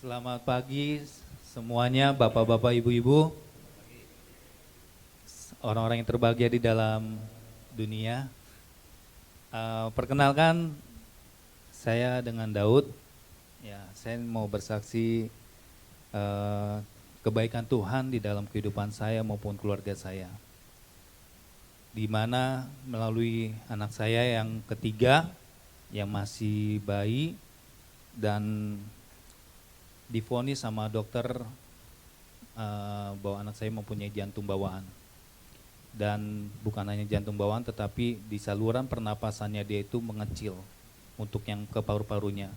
Selamat pagi semuanya, bapak-bapak, ibu-ibu, orang-orang yang terbahagia di dalam dunia. Perkenalkan, saya dengan Daud. Ya, saya mau bersaksi kebaikan Tuhan di dalam kehidupan saya maupun keluarga saya. Di mana melalui anak saya yang ketiga, yang masih bayi, dan divonis sama dokter bahwa anak saya mempunyai jantung bawaan. Dan bukan hanya jantung bawaan, tetapi di saluran pernapasannya dia itu mengecil untuk yang ke paru-parunya.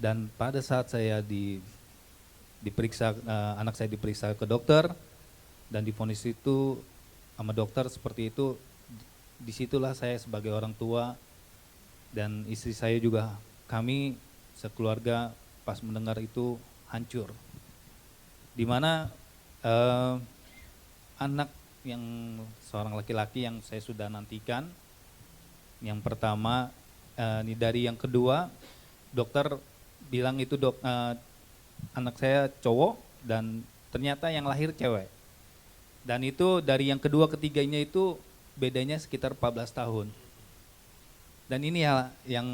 Dan pada saat saya diperiksa, anak saya diperiksa ke dokter dan divonis itu sama dokter seperti itu, disitulah saya sebagai orang tua dan istri saya juga, kami sekeluarga pas mendengar itu hancur. Dimana anak yang seorang laki-laki yang saya sudah nantikan, yang pertama ini dari yang kedua, dokter bilang itu anak saya cowok dan ternyata yang lahir cewek. Dan itu dari yang kedua ketiganya itu bedanya sekitar 14 tahun. Dan ini ya yang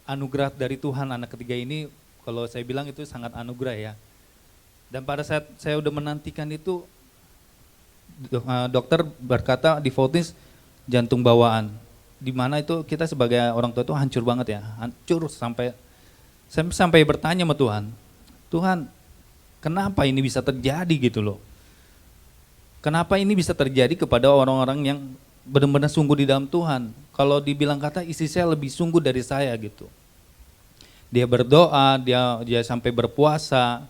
anugerah dari Tuhan, anak ketiga ini kalau saya bilang itu sangat anugerah ya. Dan pada saat saya udah menantikan itu, dokter berkata divonis jantung bawaan. Di mana itu kita sebagai orang tua itu hancur banget ya, hancur sampai bertanya sama Tuhan, Tuhan, kenapa ini bisa terjadi gitu loh? Kenapa ini bisa terjadi kepada orang-orang yang benar-benar sungguh di dalam Tuhan? Kalau dibilang kata istri saya lebih sungguh dari saya gitu. Dia berdoa, dia sampai berpuasa.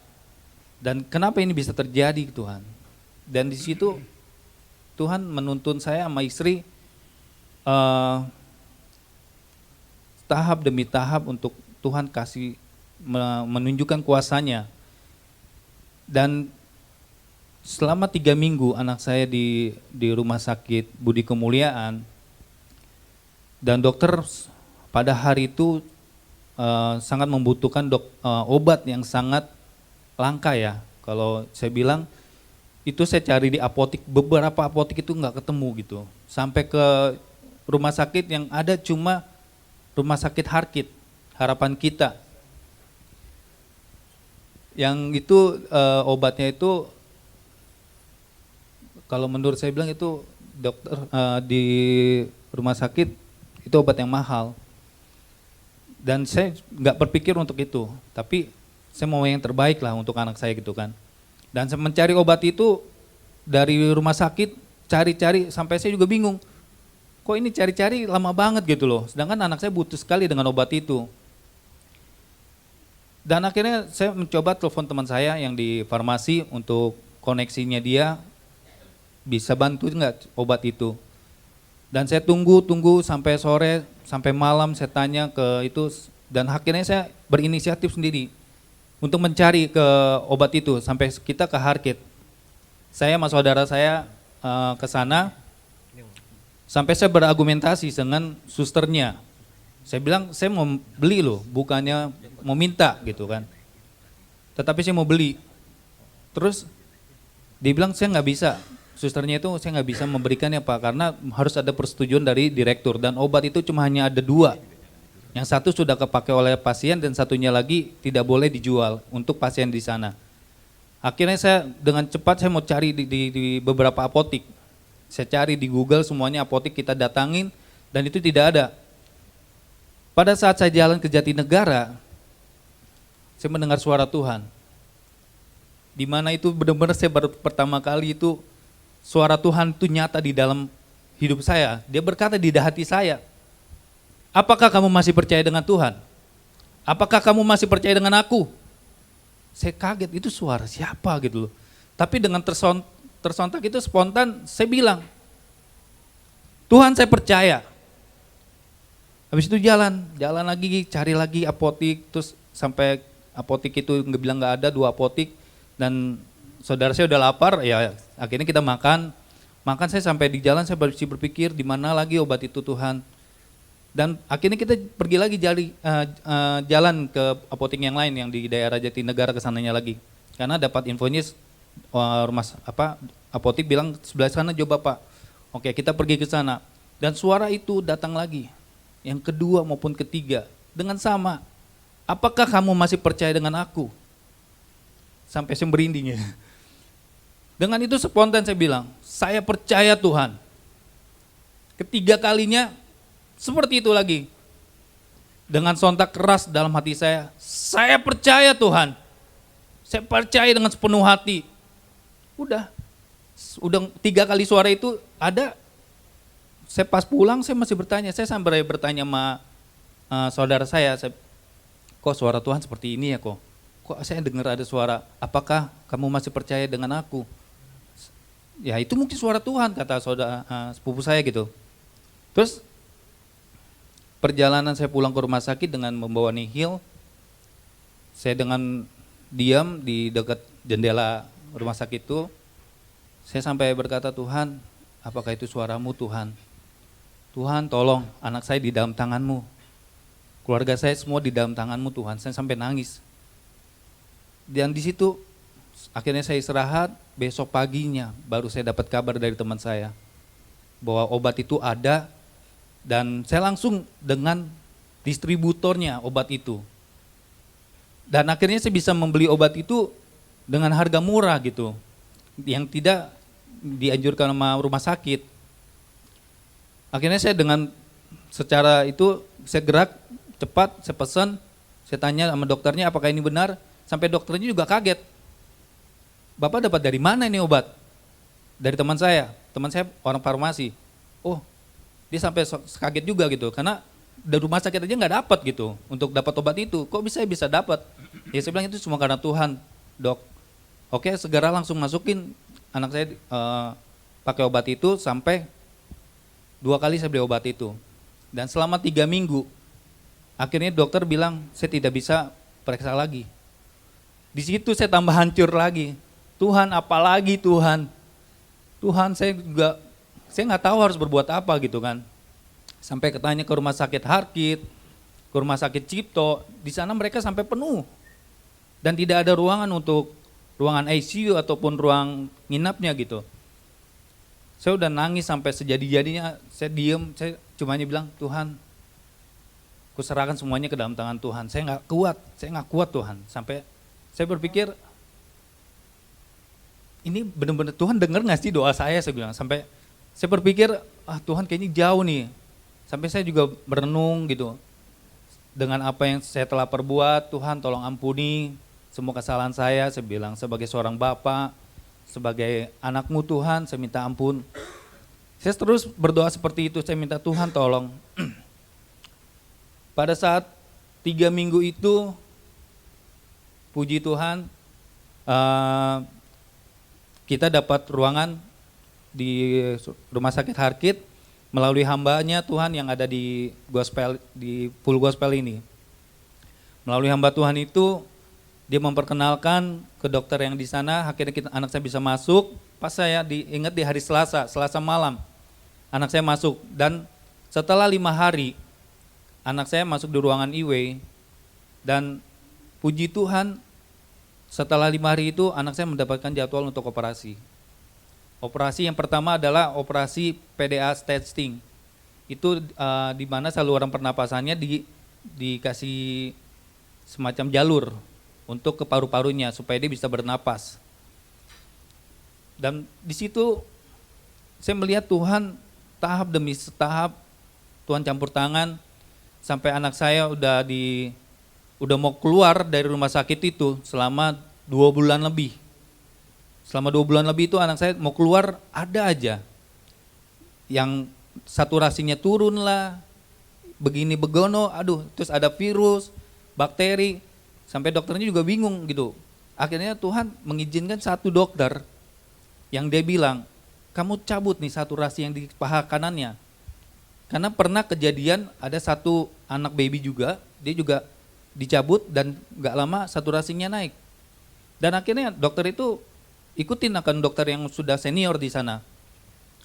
Dan kenapa ini bisa terjadi Tuhan? Dan di situ Tuhan menuntun saya sama istri tahap demi tahap untuk Tuhan kasih menunjukkan kuasanya. Dan selama 3 minggu anak saya di rumah sakit Budi Kemuliaan, dan dokter pada hari itu sangat membutuhkan obat yang sangat langka ya. Kalau saya bilang itu saya cari di apotik, beberapa apotik itu nggak ketemu gitu. Sampai ke rumah sakit yang ada cuma rumah sakit Harkit, Harapan Kita. Yang itu obatnya itu kalau menurut saya bilang itu dokter di rumah sakit itu obat yang mahal. Dan saya nggak berpikir untuk itu, tapi saya mau yang terbaik lah untuk anak saya gitu kan. Dan saya mencari obat itu dari rumah sakit, cari-cari sampai saya juga bingung. Kok ini cari-cari lama banget gitu loh, sedangkan anak saya butuh sekali dengan obat itu. Dan akhirnya saya mencoba telepon teman saya yang di farmasi untuk koneksinya dia, bisa bantu nggak obat itu. Dan saya tunggu sampai sore, sampai malam saya tanya ke itu, dan akhirnya saya berinisiatif sendiri untuk mencari ke obat itu sampai kita ke Harkit. Saya sama saudara saya ke sana, sampai saya berargumentasi dengan susternya. Saya bilang saya mau beli loh, bukannya mau minta gitu kan. Tetapi saya mau beli. Terus dia bilang saya nggak bisa. Susternya itu saya nggak bisa memberikannya Pak, karena harus ada persetujuan dari direktur, dan obat itu cuma hanya ada 2. Yang satu sudah kepakai oleh pasien dan satunya lagi tidak boleh dijual untuk pasien di sana. Akhirnya saya dengan cepat saya mau cari di beberapa apotik. Saya cari di Google semuanya apotik, kita datangin dan itu tidak ada. Pada saat saya jalan ke Jatinegara, saya mendengar suara Tuhan. Di mana itu benar-benar saya baru pertama kali itu suara Tuhan itu nyata di dalam hidup saya. Dia berkata di hati saya, apakah kamu masih percaya dengan Tuhan? Apakah kamu masih percaya dengan aku? Saya kaget, itu suara siapa gitu loh. Tapi dengan tersontak itu spontan saya bilang, Tuhan saya percaya. Habis itu jalan lagi, cari lagi apotik, terus sampai apotik itu bilang nggak ada, 2 apotik, dan saudara saya udah lapar, ya akhirnya kita makan saya sampai di jalan saya masih berpikir di mana lagi obat itu Tuhan. Dan akhirnya kita pergi lagi jalan ke apotek yang lain yang di daerah Jatinegara kesananya lagi. Karena dapat infonya apotek bilang sebelah sana coba Pak. Oke, kita pergi ke sana. Dan suara itu datang lagi. Yang kedua maupun ketiga dengan sama. Apakah kamu masih percaya dengan aku? Sampai saya merinding ya. Dengan itu spontan saya bilang, saya percaya Tuhan. Ketiga kalinya seperti itu lagi. Dengan sontak keras dalam hati saya percaya Tuhan. Saya percaya dengan sepenuh hati. Udah 3 kali suara itu ada. Saya pas pulang saya masih bertanya, saya sampai bertanya sama saudara saya, kok suara Tuhan seperti ini ya kok? Kok saya dengar ada suara, apakah kamu masih percaya dengan aku? Ya itu mungkin suara Tuhan, kata saudara sepupu saya gitu. Terus perjalanan saya pulang ke rumah sakit dengan membawa nihil, saya dengan diam di dekat jendela rumah sakit itu, saya sampai berkata, Tuhan, apakah itu suaramu Tuhan? Tuhan tolong, anak saya di dalam tanganmu, keluarga saya semua di dalam tanganmu Tuhan. Saya sampai nangis. Dan di situ akhirnya saya istirahat, besok paginya baru saya dapat kabar dari teman saya bahwa obat itu ada. Dan saya langsung dengan distributornya obat itu. Dan akhirnya saya bisa membeli obat itu dengan harga murah gitu. Yang tidak dianjurkan sama rumah sakit. Akhirnya saya dengan secara itu saya gerak cepat, saya pesan, saya tanya sama dokternya apakah ini benar. Sampai dokternya juga kaget. Bapak dapat dari mana ini obat? Dari teman saya orang farmasi. Oh, dia sampai kaget juga gitu, karena dari rumah sakit aja nggak dapat gitu untuk dapat obat itu. Kok bisa dapat? Ya saya bilang itu cuma karena Tuhan, dok. Oke, segera langsung masukin anak saya pakai obat itu sampai 2 kali saya beli obat itu. Dan selama 3 minggu, akhirnya dokter bilang saya tidak bisa periksa lagi. Di situ saya tambah hancur lagi. Tuhan, apalagi Tuhan? Tuhan, saya nggak tahu harus berbuat apa gitu kan. Sampai ketanya ke rumah sakit Harkit, ke rumah sakit Cipto, di sana mereka sampai penuh. Dan tidak ada ruangan untuk ruangan ICU ataupun ruang nginapnya gitu. Saya udah nangis sampai sejadi-jadinya, saya diem, saya cuma bilang, Tuhan, kuserahkan semuanya ke dalam tangan Tuhan. Saya nggak kuat Tuhan. Sampai saya berpikir, ini benar-benar Tuhan dengar nggak sih doa saya bilang. Sampai saya berpikir, Tuhan kayaknya jauh nih. Sampai saya juga merenung gitu. Dengan apa yang saya telah perbuat, Tuhan tolong ampuni semua kesalahan saya bilang sebagai seorang bapak, sebagai anakmu Tuhan, saya minta ampun. Saya terus berdoa seperti itu, saya minta Tuhan tolong. Pada saat 3 minggu itu, puji Tuhan, kita dapat ruangan di rumah sakit Harkit melalui hambanya Tuhan yang ada di Full Gospel ini. Melalui hamba Tuhan itu, dia memperkenalkan ke dokter yang di sana, akhirnya anak saya bisa masuk. Pas saya diingat di hari Selasa malam, anak saya masuk. Dan setelah 5 hari, anak saya masuk di ruangan IW. Dan puji Tuhan, setelah 5 hari itu anak saya mendapatkan jadwal untuk operasi. Operasi yang pertama adalah operasi PDA testing. Itu di mana saluran pernapasannya dikasih semacam jalur untuk ke paru-parunya supaya dia bisa bernapas. Dan di situ saya melihat Tuhan tahap demi tahap, Tuhan campur tangan sampai anak saya udah mau keluar dari rumah sakit itu selama 2 bulan lebih. Selama 2 bulan lebih itu anak saya mau keluar ada aja yang saturasinya turun lah, begini begono, terus ada virus, bakteri, sampai dokternya juga bingung gitu. Akhirnya Tuhan mengizinkan satu dokter yang dia bilang, kamu cabut nih saturasi yang di paha kanannya. Karena pernah kejadian ada satu anak baby juga, dia juga dicabut dan gak lama saturasinya naik. Dan akhirnya dokter itu ikutin akan dokter yang sudah senior di sana.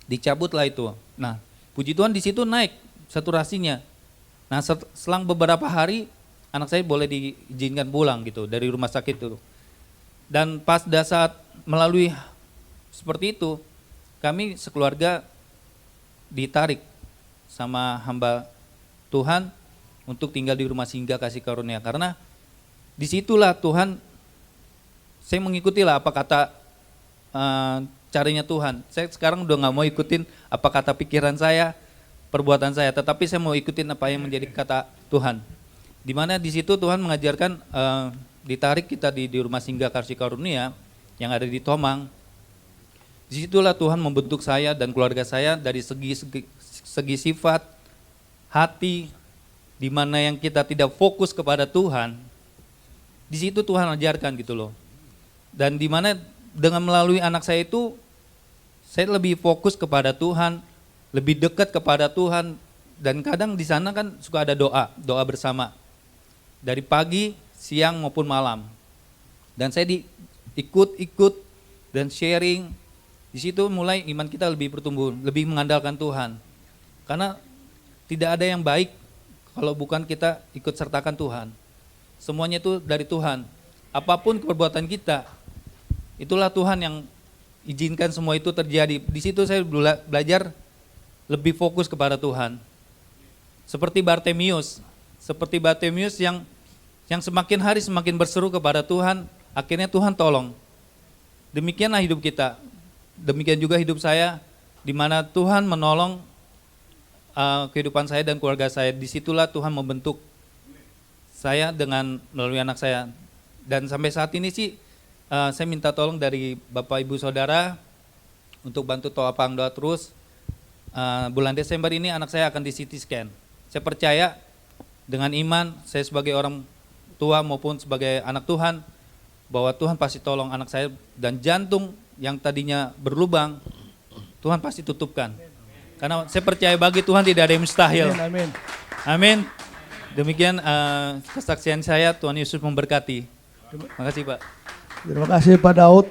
Dicabutlah itu. Nah, puji Tuhan di situ naik saturasinya. Nah selang beberapa hari anak saya boleh diizinkan pulang gitu dari rumah sakit itu. Dan pas saat melalui seperti itu, kami sekeluarga ditarik sama hamba Tuhan untuk tinggal di rumah singgah kasih karunia. Karena disitulah Tuhan, saya mengikutilah apa kata caranya Tuhan. Saya sekarang udah gak mau ikutin apa kata pikiran saya, perbuatan saya, tetapi saya mau ikutin apa yang menjadi kata Tuhan. Dimana di situ Tuhan mengajarkan ditarik kita di rumah singgah kasih karunia yang ada di Tomang. Disitulah Tuhan membentuk saya dan keluarga saya dari segi sifat, hati, di mana yang kita tidak fokus kepada Tuhan, di situ Tuhan ajarkan gitu loh. Dan di mana dengan melalui anak saya itu, saya lebih fokus kepada Tuhan, lebih dekat kepada Tuhan, dan kadang di sana kan suka ada doa bersama dari pagi, siang maupun malam. Dan saya ikut dan sharing. Di situ mulai iman kita lebih bertumbuh, lebih mengandalkan Tuhan. Karena tidak ada yang baik kalau bukan kita ikut sertakan Tuhan. Semuanya itu dari Tuhan. Apapun perbuatan kita, itulah Tuhan yang izinkan semua itu terjadi. Di situ saya belajar lebih fokus kepada Tuhan. Seperti Bartimius yang semakin hari semakin berseru kepada Tuhan, akhirnya Tuhan tolong. Demikianlah hidup kita. Demikian juga hidup saya, di mana Tuhan menolong kehidupan saya dan keluarga saya. Disitulah Tuhan membentuk saya dengan melalui anak saya. Dan sampai saat ini sih saya minta tolong dari Bapak Ibu Saudara untuk bantu toapang doa terus. Bulan Desember ini anak saya akan di CT scan. Saya percaya dengan iman saya sebagai orang tua maupun sebagai anak Tuhan, bahwa Tuhan pasti tolong anak saya, dan jantung yang tadinya berlubang Tuhan pasti tutupkan. Karena saya percaya bagi Tuhan tidak ada yang mustahil. Amin. Amin. Demikian kesaksian saya, Tuhan Yesus memberkati. Terima kasih Pak. Terima kasih Pak Daud.